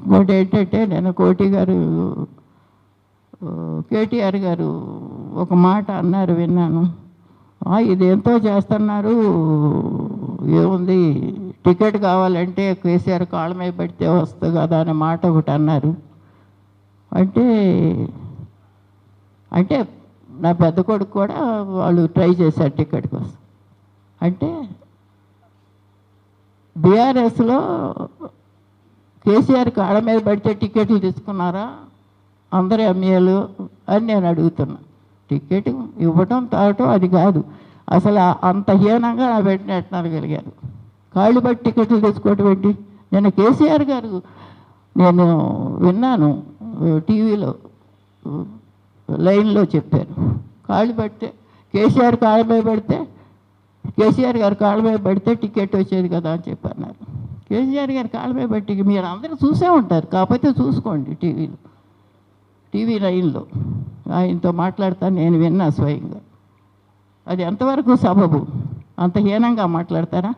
ఇంకోటి ఏంటంటే నేను కేటీఆర్ గారు ఒక మాట అన్నారు, విన్నాను. ఇది ఎంతో చేస్తున్నారు, ఏముంది, టికెట్ కావాలంటే కేసీఆర్ కాళ్ళ మీద పెడితే వస్తుంది కదా అనే మాట ఒకటి అన్నారు. అంటే నా పెద్ద కొడుకు కూడా వాళ్ళు ట్రై చేశారు టికెట్ కోసం. అంటే బీఆర్ఎస్లో కేసీఆర్ కాళ్ళ మీద పడితే టికెట్లు తీసుకున్నారా అందరు ఎమ్మెల్యేలు అని నేను అడుగుతున్నా. టికెట్ ఇవ్వటం తాగటం అది కాదు, అసలు అంత హీనంగా నా పెట్టినట్టునగలిగారు. కాళ్ళు బట్టి టికెట్లు తీసుకోవటం ఏంటి? నేను కేసీఆర్ గారు నేను విన్నాను, టీవీలో లైన్లో చెప్పారు, కాళ్ళు పడితే కేసీఆర్ కాళ్ళ మీద పడితే, కేసీఆర్ గారు కాళ్ళ మీద పడితే టికెట్ వచ్చేది కదా అని చెప్పన్నారు. కేసీఆర్ గారు కాళ్ళ మీద పట్టి మీరు అందరూ చూసే ఉంటారు, కాకపోతే చూసుకోండి టీవీ లైన్లో ఆయనతో మాట్లాడతాను, నేను విన్నా స్వయంగా. అది ఎంతవరకు సబబు? అంత హీనంగా మాట్లాడతారా?